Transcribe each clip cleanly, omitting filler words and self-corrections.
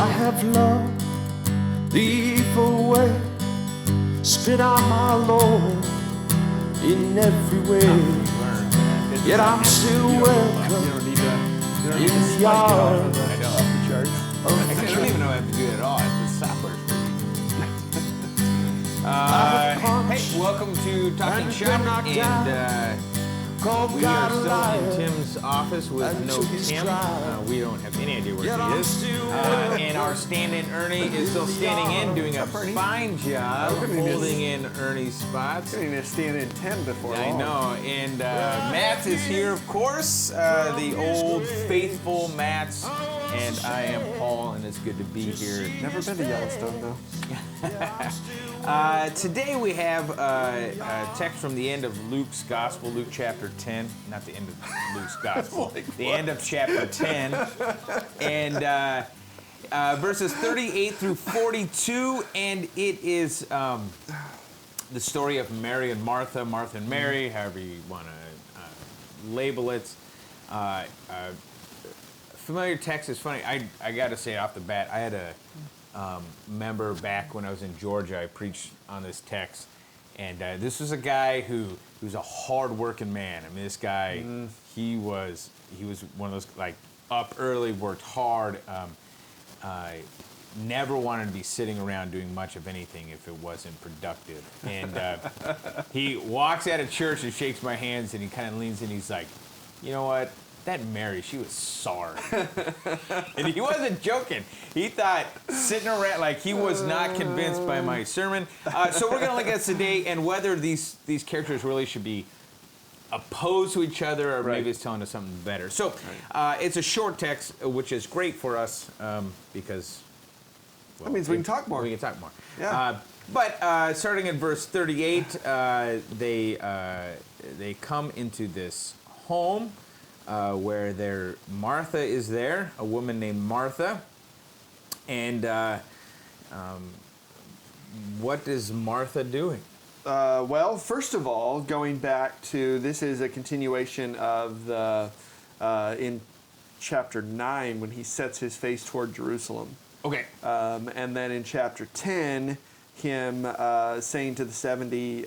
I have loved the evil way, spit out my Lord in every way. Yet I'm still welcome in the arms of the church. I don't even know how to do it at all. It's the software hey, welcome to Talking Shop, and we are still in Tim's office with no Tim. We don't have any idea where he is. And our stand-in Ernie is still standing in, doing a fine job holding in Ernie's spots. Getting to stand in 10 before long. I know. And Matt is here, of course, the old faithful Matt's. And I am Paul, and it's good to be here. Never been to Yellowstone, though. Today we have a text from the end of Luke's Gospel, Luke chapter 10. Not the end of Luke's Gospel, the end of chapter 10. And verses 38 through 42. And it is the story of Mary and Martha, Martha and Mary, however you want to label it. Familiar text is funny. I got to say off the bat, I had a member back when I was in Georgia. I preached on this text, and this was a guy who was a hard-working man. I mean, this guy, he was one of those, like, up early, worked hard, never wanted to be sitting around doing much of anything if it wasn't productive. And he walks out of church and shakes my hands, and he kind of leans in. He's like, you know what? That Mary, she was sorry. And he wasn't joking. He thought sitting around, like he was not convinced by my sermon. So we're going to look at this today and whether these characters really should be opposed to each other or maybe it's telling us something better. So it's a short text, which is great for us because... Well, that means we can talk more. We can talk more. Yeah. But starting in verse 38, they come into this home where Martha is there, a woman named Martha. And what is Martha doing? Well, first of all, going back to, this is a continuation of the, in chapter 9, when he sets his face toward Jerusalem. Okay. And then in chapter 10, him saying to the 70,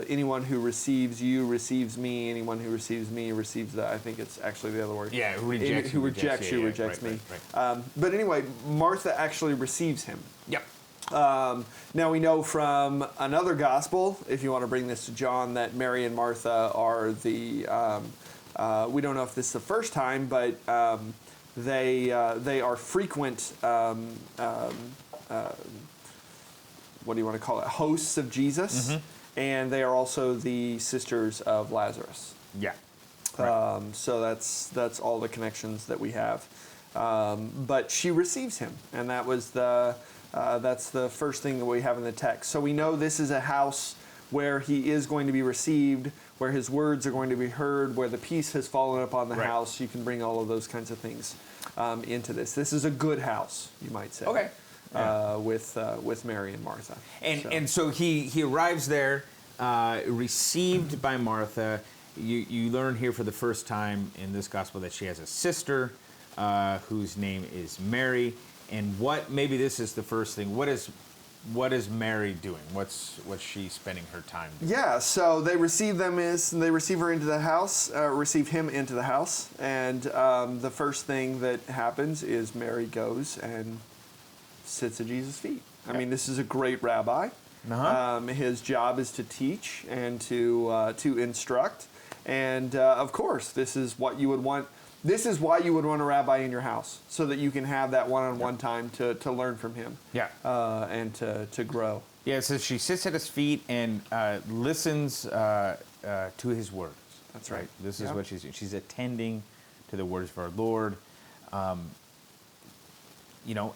anyone who receives you receives me, anyone who receives me receives I think it's actually the other word. Yeah, who rejects who rejects you rejects me. Right. But anyway, Martha actually receives him. Yep. Now we know from another gospel, if you want to bring this to John, that Mary and Martha are the, we don't know if this is the first time, but they are frequent what do you want to call it? Hosts of Jesus, and they are also the sisters of Lazarus. Yeah. So that's all the connections that we have. But she receives him, and that was that's the first thing that we have in the text. So we know this is a house where he is going to be received, where his words are going to be heard, where the peace has fallen upon the house. You can bring all of those kinds of things into this. This is a good house, you might say. Okay. With Mary and Martha. And so he arrives there, received by Martha. You learn here for the first time in this gospel that she has a sister whose name is Mary. And maybe this is the first thing. What is Mary doing? What's she spending her time doing? Yeah, so they receive her into the house, receive him into the house, and the first thing that happens is Mary goes and sits at Jesus' feet. I mean, this is a great rabbi. His job is to teach and to instruct, and of course, this is what you would want. This is why you would want a rabbi in your house, so that you can have that one-on-one time to learn from him. Yeah. And to grow. Yeah. So she sits at his feet and listens to his words. That's right. This is what she's doing. She's attending to the words of our Lord. And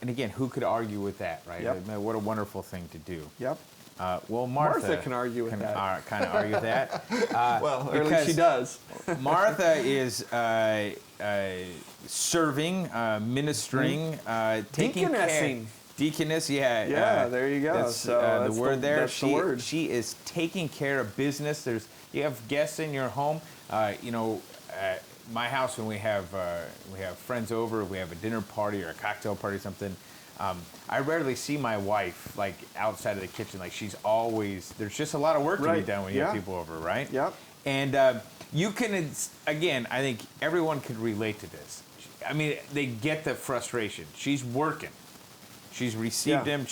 again, who could argue with that, right? Yep. What a wonderful thing to do. Yep. Well, Martha can argue with that. Kind of argue that. Well, or at least she does. Martha is serving, ministering, taking care. Deaconess, yeah. Yeah, there you go. That's, the word there. That's the word. She is taking care of business. You have guests in your home. my house when we have friends over, we have a dinner party or a cocktail party or something. I rarely see my wife like outside of the kitchen. Like she's always there's just a lot of work to be Right. done when you Yeah. have people over, right? Yep. And you can again, I think everyone could relate to this. I mean, they get the frustration. She's working. She's received Yeah. him.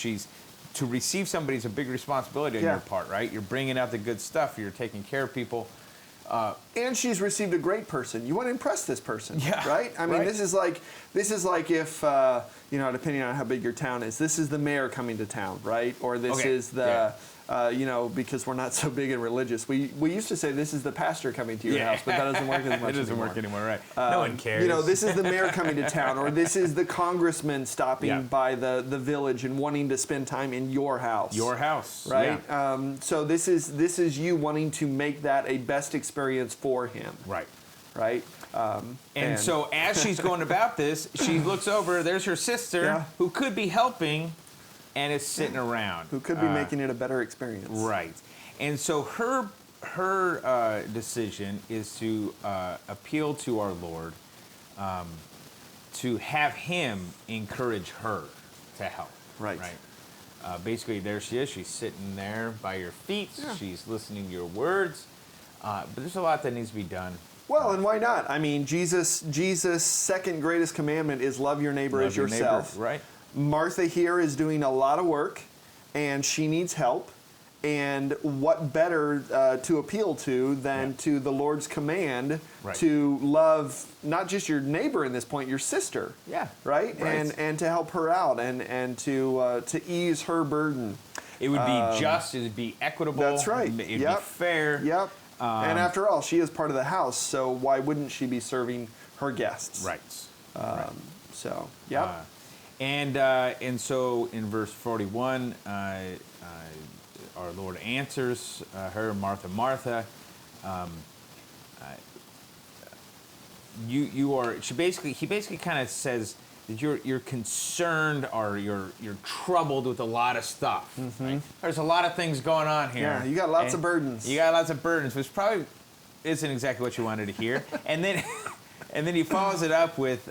To receive somebody is a big responsibility on Yeah. your part, right? You're bringing out the good stuff. You're taking care of people. And she's received a great person. You want to impress this person, Yeah, right? I mean, right. this is like if you know, depending on how big your town is, this is the mayor coming to town, right? Or this Okay, is the you know, because we're not so big and religious, we used to say this is the pastor coming to your house, but that doesn't work as much. It doesn't anymore. work anymore, right? No one cares. You know, this is the mayor coming to town, or this is the congressman stopping Yeah. by the village and wanting to spend time in your house. Your house, right? Yeah. So this is you wanting to make that a best experience for him, Right. right? And so as she's going about this, she looks over. There's her sister, Yeah. who could be helping, and is sitting around. who could be making it a better experience? Right. And so her decision is to appeal to our Lord, to have Him encourage her to help. Right. Right. Basically, there she is. She's sitting there by your feet. Yeah. She's listening to your words. But there's a lot that needs to be done. Well, and why not? I mean, Jesus' second greatest commandment is love your neighbor Love as your neighbor, yourself. right? Martha here is doing a lot of work, and she needs help. And what better to appeal to than Yeah. to the Lord's command Right. to love not just your neighbor in this point, your sister. Yeah. Right? Right. And to help her out and to ease her burden. It would be just. It would be equitable. That's right. It'd be Yep. fair. Yep. And after all, she is part of the house, so why wouldn't she be serving her guests? Right. So, yep. And so in verse 41, our Lord answers her, Martha, Martha. You are. He basically kind of says that you're concerned or you're troubled with a lot of stuff. Right? There's a lot of things going on here. Yeah, you got lots and of burdens. You got lots of burdens, which probably isn't exactly what you wanted to hear. And then he follows it up with.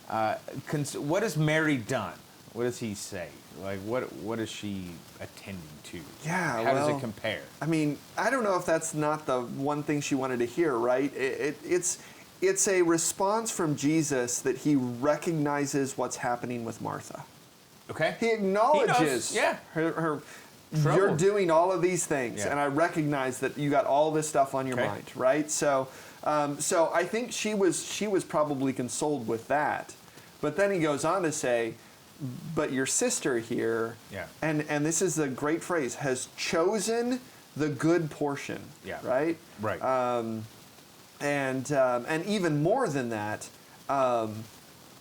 What has Mary done? What does he say? Like, what is she attending to? Yeah, How does well, it compare? I mean, I don't know if that's not the one thing she wanted to hear, right? It's a response from Jesus that he recognizes what's happening with Martha. Okay. He acknowledges He knows, yeah. her Troubled. you're doing all of these things, Yeah. and I recognize that you got all this stuff on your Okay. mind, right? So I think she was probably consoled with that. But then he goes on to say, but your sister here, Yeah. and this is a great phrase, has chosen the good portion, Yeah. right? Right. And even more than that,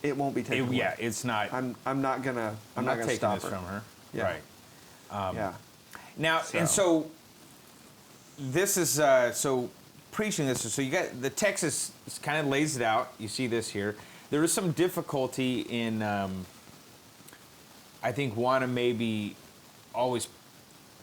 it won't be taken away. Yeah, it's not. I'm not gonna taking stop this her. from her. Yeah. Right. Yeah. Now, and so this is so preaching this. So you got the text is kind of lays it out. You see this here. There is some difficulty in. I think want to maybe always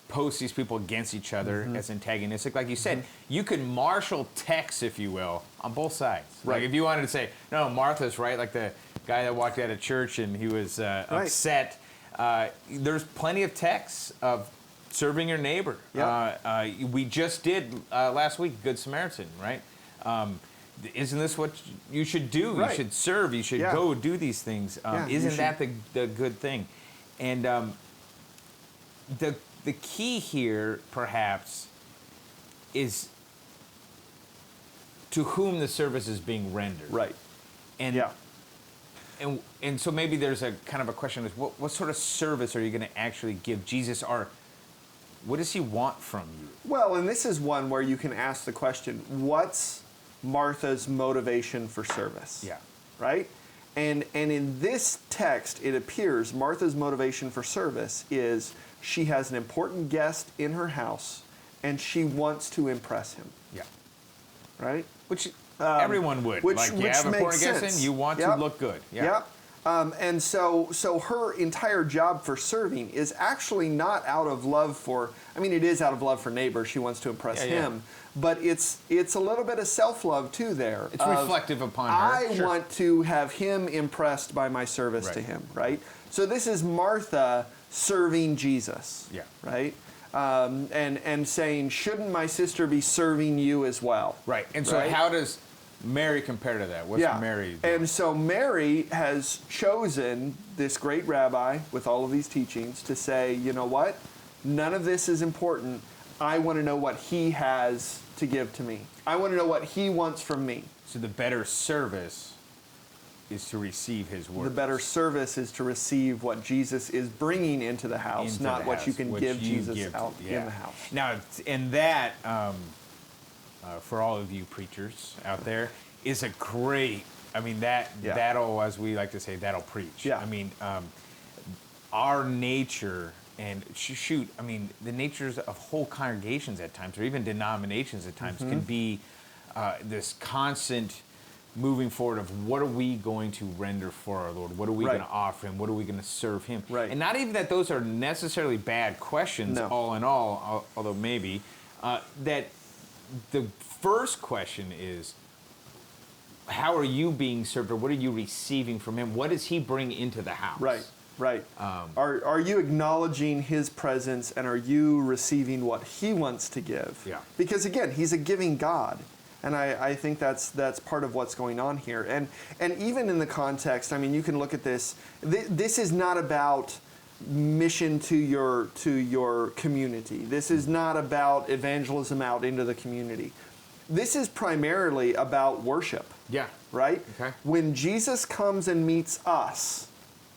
post these people against each other as antagonistic. Like you said, you could marshal text, if you will, on both sides. Right. Like if you wanted to say, no, Martha's right, like the guy that walked out of church and he was upset. There's plenty of texts of serving your neighbor. Yep. We just did last week, Good Samaritan, right? Isn't this what you should do? Right. You should serve. You should Yeah. go do these things. Yeah, you isn't should. that the good thing? And the key here, perhaps, is to whom the service is being rendered. Right. And Yeah. and so maybe there's a kind of a question is what sort of service are you going to actually give Jesus, or what does he want from you? Well, and this is one where you can ask the question, what's Martha's motivation for service? Yeah. Right? And in this text, it appears Martha's motivation for service is she has an important guest in her house and she wants to impress him. Yeah. Right? Which everyone would. which- like, you which have a makes important guest sense. in, you want Yep. to look good. Yeah. Yep. And so her entire job for serving is actually not out of love for, I mean, it is out of love for neighbor. She wants to impress him. But it's a little bit of self-love too there. It's reflective upon her. I want to have him impressed by my service to him, right? So this is Martha serving Jesus, right? And saying, shouldn't my sister be serving you as well? Right. And so how does Mary compare to that? What's Mary doing? And so Mary has chosen this great rabbi with all of these teachings to say, you know what? None of this is important. I want to know what he has to give to me. I want to know what he wants from me. So the better service is to receive his word. The better service is to receive what Jesus is bringing into the house, not what you can give Jesus out in the house. Now, and that, for all of you preachers out there, is a great, I mean, that'll, as we like to say, that'll preach. Yeah. I mean, our nature, and shoot, I mean, the natures of whole congregations at times, or even denominations at times, can be this constant moving forward of what are we going to render for our Lord? What are we going to offer him? What are we going to serve him? Right. And not even that those are necessarily bad questions, all in all, although maybe, that the first question is, how are you being served, or what are you receiving from him? What does he bring into the house? Right. Are you acknowledging his presence, and are you receiving what he wants to give? Yeah. Because again, he's a giving God. And I think that's part of what's going on here. And even in the context, I mean, you can look at this. This is not about mission to your community. This is not about evangelism out into the community. This is primarily about worship. Yeah. Right? Okay. When Jesus comes and meets us,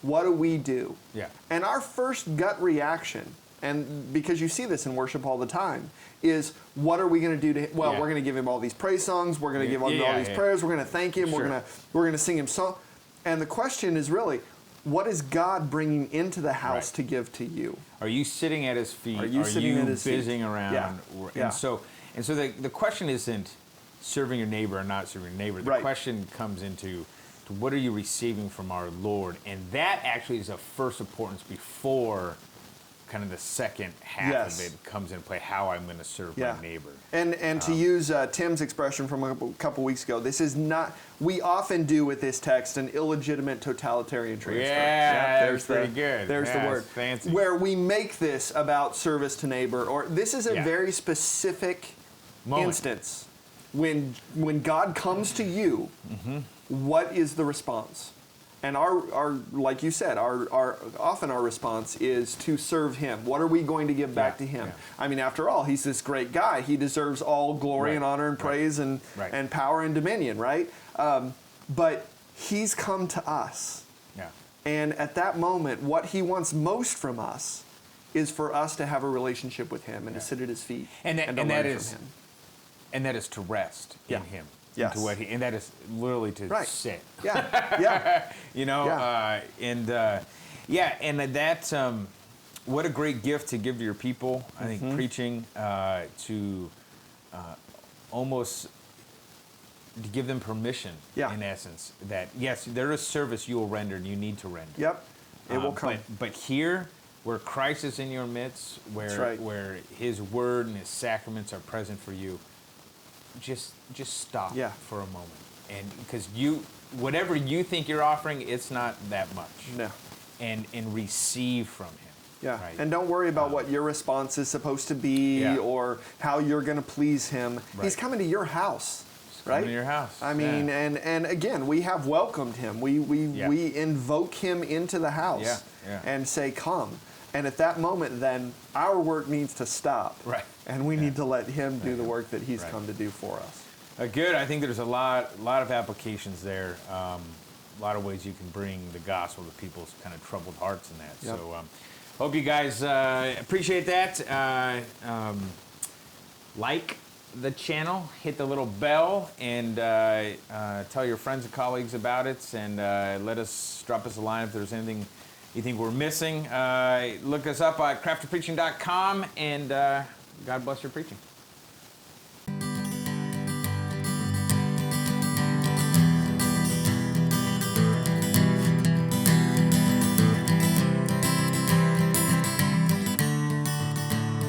what do? Yeah. And our first gut reaction, and because you see this in worship all the time, is what are we going to do to him? Well, we're going to give him all these praise songs. We're going to give him all these prayers. We're going to thank him. Sure. We're going to sing him song. And the question is really, what is God bringing into the house to give to you? Are you sitting at his feet? Are you sitting at his feet? Busying around? Yeah. And so the question isn't serving your neighbor or not serving your neighbor. The question comes into to what are you receiving from our Lord? And that actually is of first importance before kind of the second half of it comes into play, how I'm going to serve my neighbor. And to use Tim's expression from a couple weeks ago, this is not, we often do with this text an illegitimate totalitarian transfer. There's pretty good. There's the word. Fancy. Where we make this about service to neighbor, or this is a very specific instance. When God comes to you, what is the response? And our like you said, often our response is to serve him. What are we going to give back to him? I mean, after all, he's this great guy. He deserves all glory and honor and praise and power and dominion, right? But he's come to us. Yeah. And at that moment, what he wants most from us is for us to have a relationship with him and to sit at his feet and to learn from him. And that is to rest in him. Yes. Into what and that is literally to sit. Yeah. You know, and that what a great gift to give to your people. I think preaching to almost to give them permission, in essence, that yes, there is service you will render and you need to render. Yep, it will come. But here, where Christ is in your midst, where His Word and His sacraments are present for you, just stop for a moment, and because whatever you think you're offering, it's not that much. No. And receive from Him. Yeah. Right? And don't worry about what your response is supposed to be or how you're going to please Him. Right. He's coming to your house. Right? Coming to your house. I mean, and again, we have welcomed Him. We invoke Him into the house and say, "Come." And at that moment, then our work needs to stop. Right. And we need to let Him do the work that He's come to do for us. Good. I think there's a lot of applications there. A lot of ways you can bring the gospel to people's kind of troubled hearts in that. Yep. So hope you guys appreciate that. Like the channel, hit the little bell, and tell your friends and colleagues about it, and drop us a line if there's anything you think we're missing. Look us up at craftypreaching.com, and God bless your preaching.